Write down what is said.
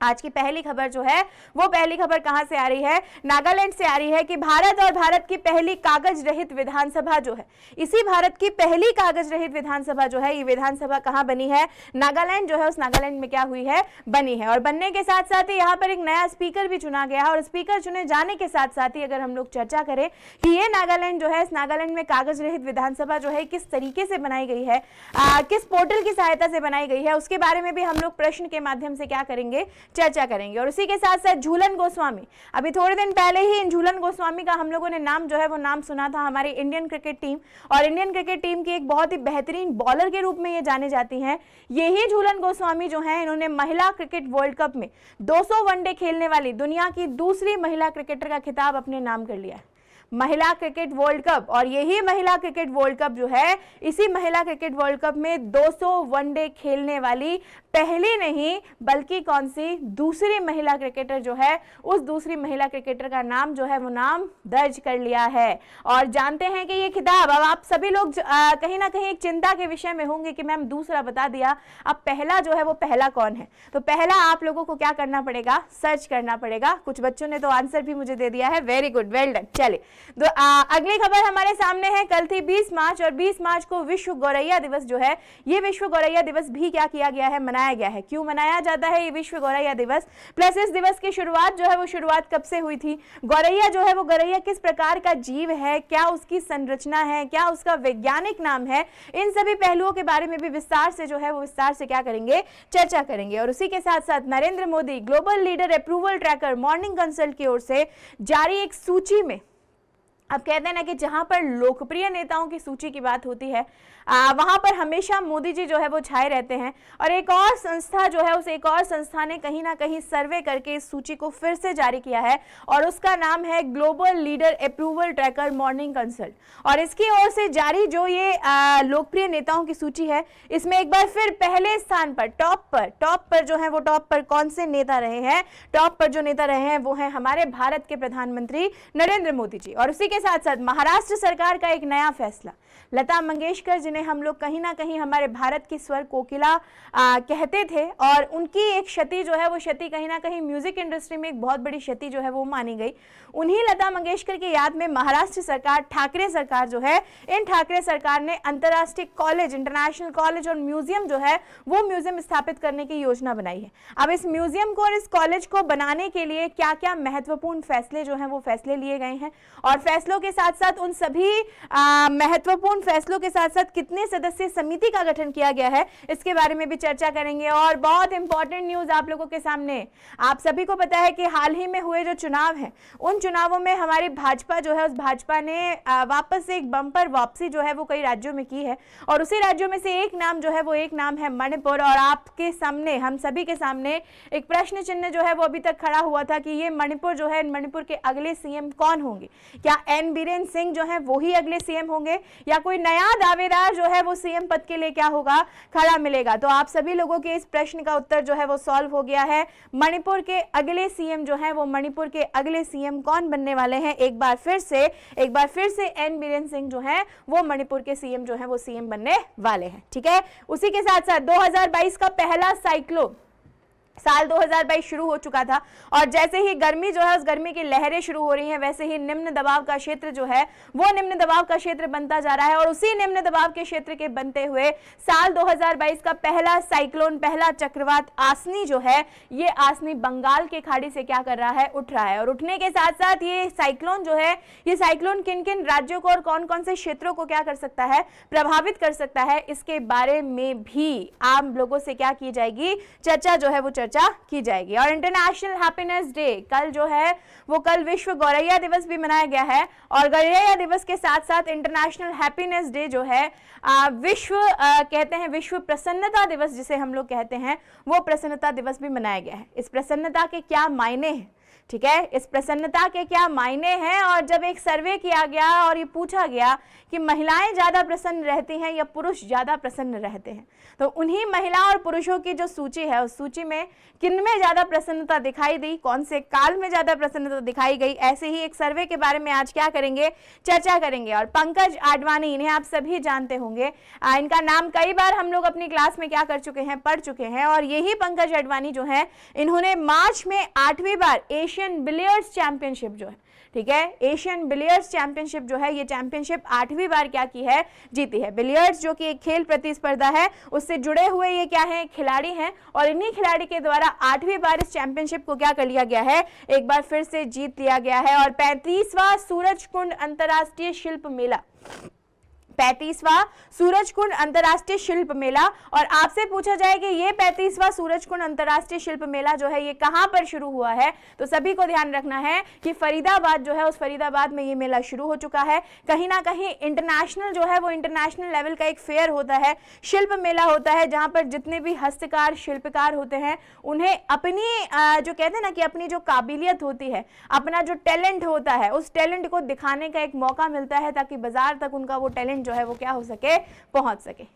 आज की पहली खबर जो है वो पहली खबर कहां से आ रही है, नागालैंड से आ रही है कि भारत और भारत की पहली कागज रहित विधानसभा जो है, इसी भारत की पहली कागज रहित विधानसभा जो है, ये विधानसभा कहां बनी है, नागालैंड जो है उस नागालैंड में क्या हुई है, बनी है। और बनने के साथ साथ ही यहाँ पर एक नया स्पीकर भी चुना गया है। और स्पीकर चुने जाने के साथ साथ ही अगर हम लोग चर्चा करें कि ये नागालैंड जो है, इस नागालैंड में कागज रहित विधानसभा जो है किस तरीके से बनाई गई है, किस पोर्टल की सहायता से बनाई गई है, उसके बारे में भी हम लोग प्रश्न के माध्यम से क्या करेंगे, चर्चा करेंगे। और उसी के साथ साथ झूलन गोस्वामी, अभी थोड़े दिन पहले ही इन झूलन गोस्वामी का हम लोगों ने नाम जो है वो नाम सुना था। हमारी इंडियन क्रिकेट टीम और इंडियन क्रिकेट टीम की एक बहुत ही बेहतरीन बॉलर के रूप में ये जाने जाती हैं। यही झूलन गोस्वामी जो है, इन्होंने महिला क्रिकेट वर्ल्ड कप में 200 वनडे खेलने वाली दुनिया की दूसरी महिला क्रिकेटर का खिताब अपने नाम कर लिया है, महिला क्रिकेट वर्ल्ड कप। और यही महिला क्रिकेट वर्ल्ड कप जो है, इसी महिला क्रिकेट वर्ल्ड कप में 200 वनडे खेलने वाली पहली नहीं बल्कि कौन सी, दूसरी महिला क्रिकेटर जो है, उस दूसरी महिला क्रिकेटर का नाम जो है वो नाम दर्ज कर लिया है। और जानते हैं कि ये खिताब, अब आप सभी लोग कहीं ना कहीं एक चिंता के विषय में होंगे कि मैम दूसरा बता दिया, अब पहला जो है वो पहला कौन है। तो पहला आप लोगों को क्या करना पड़ेगा, सर्च करना पड़ेगा। कुछ बच्चों ने तो आंसर भी मुझे दे दिया है, वेरी गुड, वेल डन। चलिए तो अगली खबर हमारे सामने है। कल थी 20 मार्च और 20 मार्च को विश्व गौरैया दिवस जो है, ये विश्व गौरैया दिवस भी क्या किया गया है, मनाया गया है। क्यों मनाया जाता है ये विश्व गौरैया दिवस, प्लस इस दिवस की शुरुआत जो है वो शुरुआत कब से हुई थी, गौरैया जो है वो गौरैया किस प्रकार का जीव है, क्या उसकी संरचना है, क्या उसका वैज्ञानिक नाम है, इन सभी पहलुओं के बारे में भी विस्तार से जो है वो विस्तार से क्या करेंगे, चर्चा करेंगे। और उसी के साथ साथ Narendra Modi global leader approval tracker morning consult की ओर से जारी एक सूची में, अब कहते हैं ना कि जहां पर लोकप्रिय नेताओं की सूची की बात होती है वहां पर हमेशा मोदी जी जो है वो छाए रहते हैं। और एक और संस्था जो है, उस एक और संस्था ने कहीं ना कहीं सर्वे करके इस सूची को फिर से जारी किया है और उसका नाम है global leader approval tracker morning consult. और इसकी ओर से जारी जो ये लोकप्रिय नेताओं की सूची है, इसमें एक बार फिर पहले स्थान पर, टॉप पर जो है वो, टॉप पर कौन से नेता रहे हैं, टॉप पर जो नेता रहे हैं वो है हमारे भारत के प्रधानमंत्री नरेंद्र मोदी जी। और उसी के साथ साथ महाराष्ट्र सरकार का एक नया फैसला, लता मंगेशकर जिन्हें हम लोग कहीं ना कहीं हमारे भारत की स्वर कोकिला कहते थे, और उनकी एक क्षति जो है वो क्षति कहीं ना कहीं म्यूजिक इंडस्ट्री में एक बहुत बड़ी क्षति जो है वो मानी गई। उन्हीं लता मंगेशकर की याद में महाराष्ट्र सरकार, ठाकरे सरकार जो है, इन ठाकरे सरकार ने अंतर्राष्ट्रीय कॉलेज, इंटरनेशनल कॉलेज और म्यूजियम जो है वो म्यूजियम स्थापित करने की योजना बनाई है। अब इस म्यूजियम को और इस कॉलेज को बनाने के लिए क्या क्या महत्वपूर्ण फैसले जो हैं वो फैसले लिए गए हैं, और फैसलों के साथ साथ उन सभी महत्वपूर्ण फैसलों के साथ साथ कितने सदस्यीय समिति का गठन किया गया है, इसके बारे में भी चर्चा करेंगे। और बहुत इंपॉर्टेंट न्यूज आप लोगों के सामने, आप सभी को पता है कि हाल ही में हुए जो चुनाव हैं, उन चुनावों में हमारी भाजपा जो है, उस भाजपा ने वापस से एक बम्पर वापसी जो है वो कई राज्यों में की है। और उसी राज्यों में से एक नाम जो है वो, एक नाम है मणिपुर। और आपके सामने, हम सभी के सामने एक प्रश्न चिन्ह जो है वो अभी तक खड़ा हुआ था कि ये मणिपुर जो है, मणिपुर के अगले सीएम कौन होंगे, क्या एन बीरेन सिंह जो है वो ही अगले सीएम होंगे, या कोई नया दावेदार जो है वो सीएम पद के लिए क्या होगा, खड़ा मिलेगा। तो आप सभी लोगों के इस प्रश्न का उत्तर जो है वो सॉल्व हो गया है। मणिपुर के अगले सीएम जो है वो, मणिपुर के अगले सीएम कौन बनने वाले हैं, एक बार फिर से एन बीरेन सिंह जो है वो मणिपुर के सीएम जो है वो सीएम बनने वाले हैं। ठीक है, उसी के साथ साथ 2022 का पहला साइक्लोन, साल 2022 शुरू हो चुका था, और जैसे ही गर्मी जो है, उस गर्मी की लहरें शुरू हो रही हैं, वैसे ही निम्न दबाव का क्षेत्र जो है वो निम्न दबाव का क्षेत्र बनता जा रहा है। और उसी निम्न दबाव के क्षेत्र के बनते हुए साल 2022 का पहला साइक्लोन, पहला चक्रवात आसनी जो है, ये आसनी बंगाल के खाड़ी से क्या कर रहा है, उठ रहा है। और उठने के साथ साथ ये साइक्लोन जो है, ये साइक्लोन किन किन राज्यों को और कौन कौन से क्षेत्रों को क्या कर सकता है, प्रभावित कर सकता है, इसके बारे में भी आप लोगों से क्या की जाएगी, चर्चा जो है वो चर्चा की जाएगी। और इंटरनेशनल हैप्पीनेस डे कल जो है वो, कल विश्व गौरैया दिवस भी मनाया गया है। और गौरैया दिवस के साथ साथ इंटरनेशनल हैप्पीनेस डे जो है, विश्व कहते हैं विश्व प्रसन्नता दिवस जिसे हम लोग कहते हैं, वो प्रसन्नता दिवस भी मनाया गया है। इस प्रसन्नता के क्या मायने हैं, ठीक है। इस प्रसन्नता के क्या मायने हैं, और जब एक सर्वे किया गया और ये पूछा गया कि महिलाएं ज्यादा प्रसन्न रहती हैं या पुरुष ज्यादा प्रसन्न रहते हैं, तो उन्हीं महिला और पुरुषों की जो सूची है उस सूची में किनमें ज्यादा प्रसन्नता दिखाई दी, कौन से काल में ज्यादा प्रसन्नता दिखाई गई, ऐसे ही एक सर्वे के बारे में आज क्या करेंगे, चर्चा करेंगे। और पंकज आडवाणी, इन्हें आप सभी जानते होंगे, इनका नाम कई बार हम लोग अपनी क्लास में क्या कर चुके हैं, पढ़ चुके हैं। और यही पंकज आडवाणी जो है, इन्होंने मार्च में 8वीं बार एशियन बिलियर्ड्स चैंपियनशिप जो है, ठीक है, एशियन बिलियर्ड्स चैंपियनशिप जो है, ये चैंपियनशिप 8वीं बार क्या की है, जीती है। बिलियर्ड्स जो कि एक खेल प्रतिस्पर्धा है, उससे जुड़े हुए ये क्या है, खिलाड़ी हैं, और इन्हीं खिलाड़ी के द्वारा 8वीं बार इस चैंपियनशिप को क्या कर लिया गया है, एक बार फिर से जीत लिया गया है। और 35वां सूरजकुंड अंतरराष्ट्रीय शिल्प मेला, 35वां सूरजकुंड अंतरराष्ट्रीय शिल्प मेला। और आपसे पूछा जाए कि ये 35वां सूरजकुंड अंतरराष्ट्रीय शिल्प मेला जो है ये कहां पर शुरू हुआ है, तो सभी को ध्यान रखना है कि फरीदाबाद जो है, उस फरीदाबाद में ये मेला शुरू हो चुका है। कहीं ना कहीं इंटरनेशनल जो है वो इंटरनेशनल लेवल का एक फेयर होता है, शिल्प मेला होता है, जहां पर जितने भी हस्तकार शिल्पकार होते हैं उन्हें अपनी जो कहते हैं ना कि अपनी जो काबिलियत होती है, अपना जो टैलेंट होता है, उस टैलेंट को दिखाने का एक मौका मिलता है, ताकि बाजार तक उनका वो टैलेंट जो है वो क्या हो सके, पहुंच सके।